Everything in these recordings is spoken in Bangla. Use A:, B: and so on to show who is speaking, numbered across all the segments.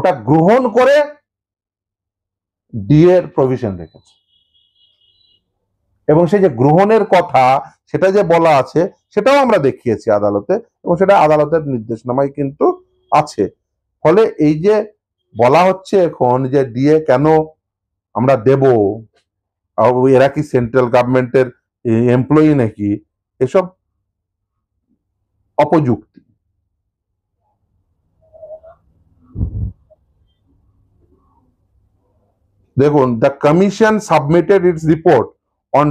A: ওটা গ্রহণ করে ডিএ এর প্রভিশন রেখেছে। এবং সেই যে গ্রহণের কথা সেটা যে বলা আছে সেটাও আমরা দেখিয়েছি আদালতে, এবং সেটা আদালতের নির্দেশনামায় কিন্তু আছে। ফলে এই যে বলা হচ্ছে এখন যে ডিএ কেন আমরা দেব, এরা কি সেন্ট্রাল গভর্নমেন্টের এমপ্লয়ি নাকি, এসব অপযুক্তি। দেখুন, the commission submitted it's report on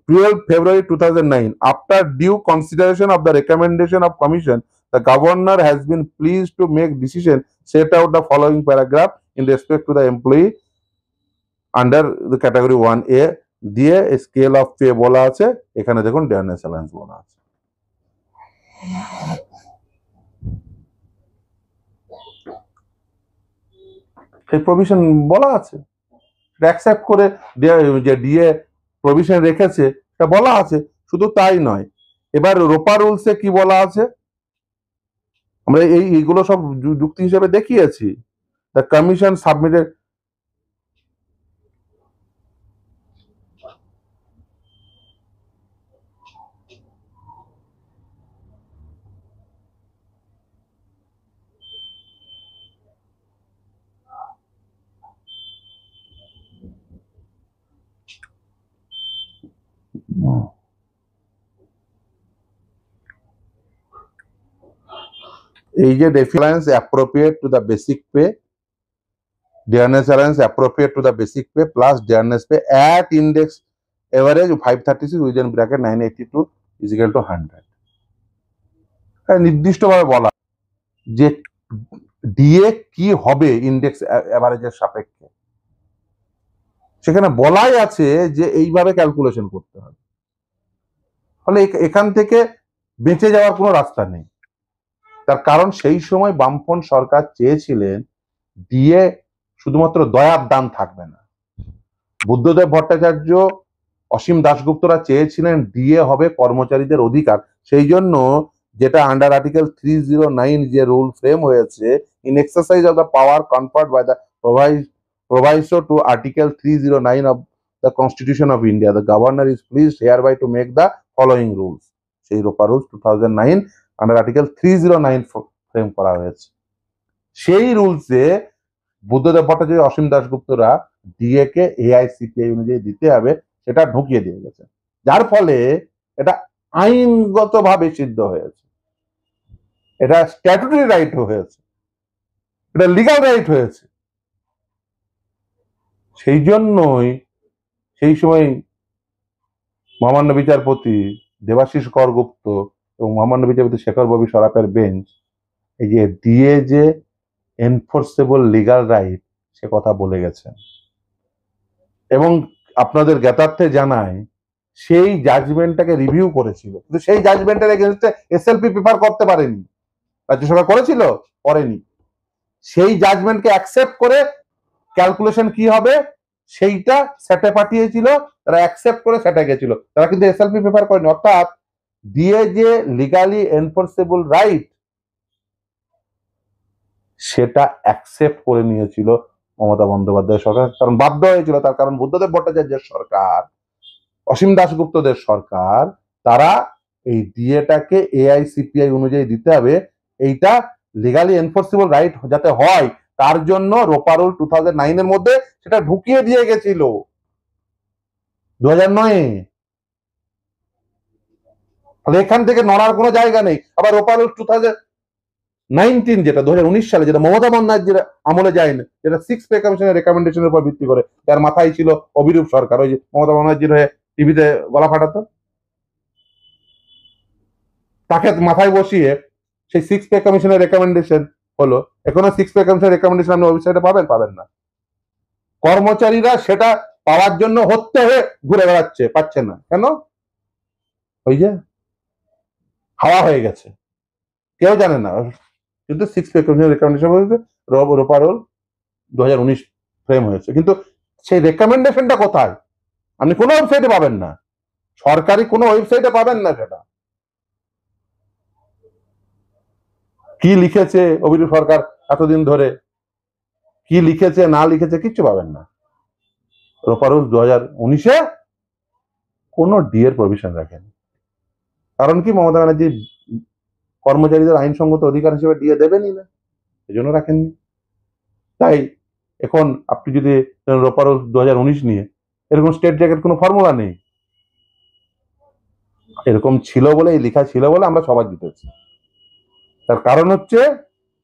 A: 12 February 2009. After due consideration of the recommendation of commission, the governor has been pleased to make decision set out the following paragraph in respect to the employee under the category 1A দিয়ে স্কেল অফ পে বলা আছে, এখানে দেখুন ডিয়ারনেস অ্যালাউন্স বলা আছে। সেই প্রভিশন বলা আছে, অ্যাকসেপ্ট করে যে ডিএ প্রভিশন রেখেছে এটা বলা আছে। শুধু তাই নয়, এবার রোপা রুলসে কি বলা আছে আমরা এইগুলো সব যুক্তি হিসেবে দেখিয়েছি। দ্য কমিশন সাবমিটেড এই যে difference appropriate to the basic pay, dearness allowance appropriate to the basic pay plus dearness pay at index average 536 within bracket 982 is equal to 100। নির্দিষ্টভাবে বলা যে ডিএ কি হবে ইন্ডেক্স এভারেজের সাপেক্ষে, সেখানে বলাই আছে যে এইভাবে ক্যালকুলেশন করতে হবে। ফলে এখান থেকে বেঁচে যাওয়ার কোনো রাস্তা নেই। তার কারণ সেই সময় বামফ্রন্ট সরকার চেয়েছিলেন ডিএ শুধুমাত্র দয়ার দান থাকবে না, বুদ্ধদেব ভট্টাচার্য, অসীম দাশগুপ্তরা চেয়েছিলেন ডিএ হবে কর্মচারীদের অধিকার। সেই জন্য যেটা আন্ডার আর্টিকেল 309 যে রুল ফ্রেম হয়েছে, in exercise of the power conferred by the proviso to article 309 of the constitution of India, the governor is pleased hereby to make the following rules. সেই রোপা রুলস 2009 আন্ডার আর্টিকেল 309 ফ্রেম করা হয়েছে। সেই রুলসে বুদ্ধদেব ভট্টাচার্য, অসীম দাশগুপ্তরা ডিএ কে এআইসিপিআই অনুযায়ী দিতে হবে সেটা ঢুকিয়ে দিয়ে গেছে, যার ফলে এটা আইনগতভাবে সিদ্ধ হয়েছে, এটা স্ট্যাটুটরি রাইট হয়েছে, এটা লিগাল রাইট হয়েছে। সেই জন্যই সেই সময় মহামান্য বিচারপতি দেবাশিস করগুপ্ত এবং মহামান্য বিচারপতি শেখর ববি সরাফের বেঞ্চ এই যে ডিএ যে এনফোর্সেবল লিগাল রাইট সে কথা বলে গেছেন। এবং আপনাদের জ্ঞাতার্থে জানাই সেই জাজমেন্টটাকে রিভিউ করেছিল, কিন্তু সেই জাজমেন্টের এগেইনস্টে এসএলপি পেপার করতে পারেনি, রাজ্যসভা করেছিল, করেনি। সেই জাজমেন্টকে অ্যাকসেপ্ট করে ক্যালকুলেশন কি হবে সেইটা সেটে পাঠিয়েছিল, তারা অ্যাকসেপ্ট করে সেটে গেছিল, তারা কিন্তু এসএলপি পেপার করেনি। অর্থাৎ ডিএ যে লিগালি এনফোর্সেবল রাইট সেটা অ্যাকসেপ্ট করে নিয়েছিল মমতা বন্দ্যোপাধ্যায় সরকার, কারণ বাধ্য হয়েছিল। তার কারণ বুদ্ধদেব ভট্টাচার্যের সরকার, অসীম দাশগুপ্তদের সরকার, তারা এই ডিএটাকে এআইসিপিআই অনুযায়ী দিতে হবে, এইটা লিগালি এনফোর্সেবল রাইট যাতে হয় তার জন্য রোপা রুল 2009 এর মধ্যে সেটা ঢুকিয়ে দিয়ে গেছিল 2009-এ। ফলে এখান থেকে নড়ার কোনো জায়গা নেই। আবার রোপা রুল 2019 যেটা 2019 সালে, যেটা মমতা বন্দ্যোপাধ্যায়ের আমলে যায়নি, যেটা 6 পে কমিশনের রেকমেন্ডেশনের উপর ভিত্তি করে, যার মাথায় ছিল অভিরূপ সরকার, ওই যে মমতা বন্দ্যোপাধ্যায়ের হয়ে টিভিতে গলা ফাটাতো, তাকে মাথায় বসিয়ে সেই 6 পে কমিশনের রেকমেন্ডেশন হলো। এখনো 6 পে কমিশনের রেকমেন্ডেশন আপনি ওয়েবসাইটে পাবেন না। কর্মচারীরা সেটা পাওয়ার জন্য হত্যা হয়ে ঘুরে বেড়াচ্ছে, পাচ্ছে না কেন? ওই যে হাওয়া হয়ে গেছে, কেউ জানে না। কিন্তু 6 পে কমিশনের রেকমেন্ডেশন বলতে রোপা রুল 2019 ফ্রেম হয়েছে, কিন্তু সেই রেকমেন্ডেশনটা কোথায়? আপনি কোনো ওয়েবসাইটে পাবেন না, সরকারি কোনো ওয়েবসাইটে পাবেন না। সেটা কি লিখেছে অভিরূপ সরকার এতদিন ধরে কি লিখেছে না লিখেছে কিচ্ছু পাবেন না। রোপারুল 2019-এ কোনো ডিএর প্রভিশন রাখেনি। কারণ কি, মমতা ব্যানার্জি কর্মচারীদের আইনসঙ্গত অধিকার হিসেবে ডিএ দেবেনই না, এই জন্য রাখেননি। তাই এখন আপনি যদি রোপারুল 2019 নিয়ে এরকম স্টেট জ্যাকেট কোনো ফর্মুলা নেই, এরকম ছিল বলে, এই লেখা ছিল বলে আমরা সবাই জিতেছি। তার কারণ হচ্ছে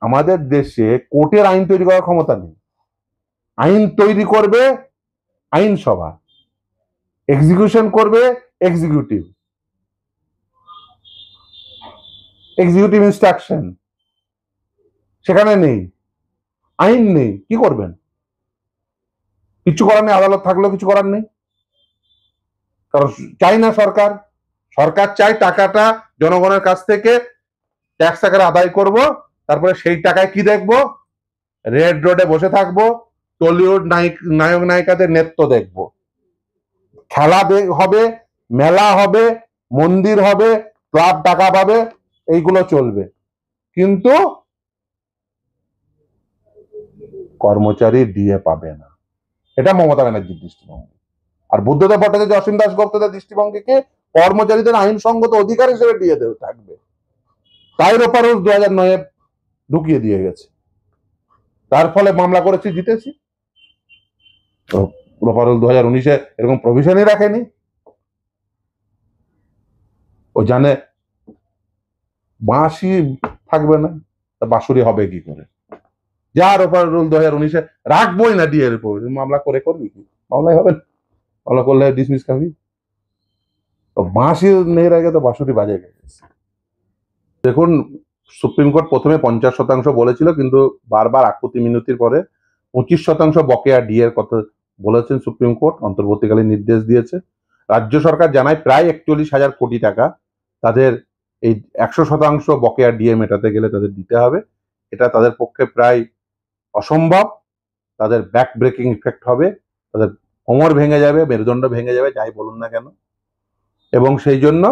A: আমাদের দেশে কোর্টের আইন তৈরি করার ক্ষমতা নেই। আইন তৈরি করবে আইনসভা, এক্সিকিউশন করবে এক্সিকিউটিভ, এক্সিকিউটিভ ইনস্ট্রাকশন সেখানে নেই, আইন নেই, কি করবেন? কিছু করার নেই, আদালত থাকলেও কিছু করার নেই। কারণ চাই না সরকার, সরকার চাই টাকাটা জনগণের কাছ থেকে ট্যাক্স আকারে আদায় করব, তারপরে সেই টাকায় কি দেখবো? রেড রোডে বসে থাকবো, টলিউড নায়ক নায়িকাদের নৃত্য দেখবো, খেলা হবে, মেলা হবে, মন্দির হবে, ক্লাব টাকা পাবে, এইগুলো চলবে। কিন্তু কর্মচারী ডিএ পাবে না, এটা মমতা ব্যানার্জির দৃষ্টিভঙ্গি। আর বুদ্ধদেব ভট্টাচার্য, অসীম দাস গুপ্তদের দৃষ্টিভঙ্গিকে কর্মচারীদের আইনসঙ্গত অধিকার হিসেবে ডিএ দেবে থাকবে। তাই রোপারুল 2009-এ ঢুকিয়ে দিয়ে গেছে, তার ফলে মামলা করেছি, জিতেছি। রোপারুল 2019-এ এরকম প্রভিশনই রাখেনি। ও জানে বাঁশি থাকবে না, বাঁশুরি হবে কি করে? যা রোপারুল 2019-এ রাখবোই না ডিএ এর উপর, মামলা করে করবি কি? মামলাই হবে না, মামলা করলে ডিসমিস খাবি। তো বাঁশি নেই আগে তো বাঁশুরি বাজে গেছে। দেখুন, সুপ্রিম কোর্ট প্রথমে 50% বলেছিল, কিন্তু বারবার আকুতি মিনতির পরে 25% বকেয়া ডিএর কথা বলেছেন সুপ্রিম কোর্ট, অন্তর্বর্তীকালীন নির্দেশ দিয়েছে। রাজ্য সরকার জানায় প্রায় 41,000 কোটি টাকা তাদের এই 100% বকেয়া ডিএ মেটাতে গেলে তাদের দিতে হবে। এটা তাদের পক্ষে প্রায় অসম্ভব, তাদের ব্যাক ব্রেকিং ইফেক্ট হবে, তাদের কোমর ভেঙে যাবে, মেরুদণ্ড ভেঙে যাবে, যাই বলুন না কেন। এবং সেই জন্য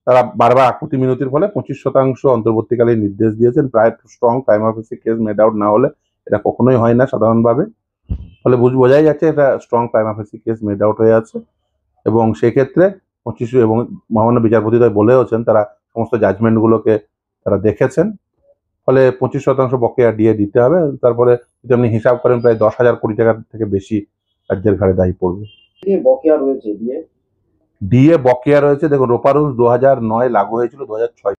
A: তারা বারবার আকুতি মিনতির ফলে 25% অন্তর্বর্তীকালীন নির্দেশ দিয়েছেন। প্রায় strong prima ফেসি case made out না হলে এটা কখনোই হয় না সাধারণভাবে, ফলে বোঝাই যাচ্ছে এটা strong prima ফেসি case made out হয়ে আছে। এবং সেক্ষেত্রে 25 এবং মহামান্য বিচারপতিদ্বয় বলেওছেন তারা সমস্ত জাজমেন্টগুলোকে তারা দেখেছেন, ফলে 25% বকেয়া ডিএ দিতে হবে। তারপরে যদি আপনি হিসাব করেন প্রায় 10,000 কোটি টাকার থেকে বেশি রাজ্যের ঘাড়ে দায়ী পড়বে।
B: বকেয়া রয়েছে
A: ডিএ বকেয়া রয়েছে। দেখুন, রোপারুল 2009 লাগু হয়েছিল 2006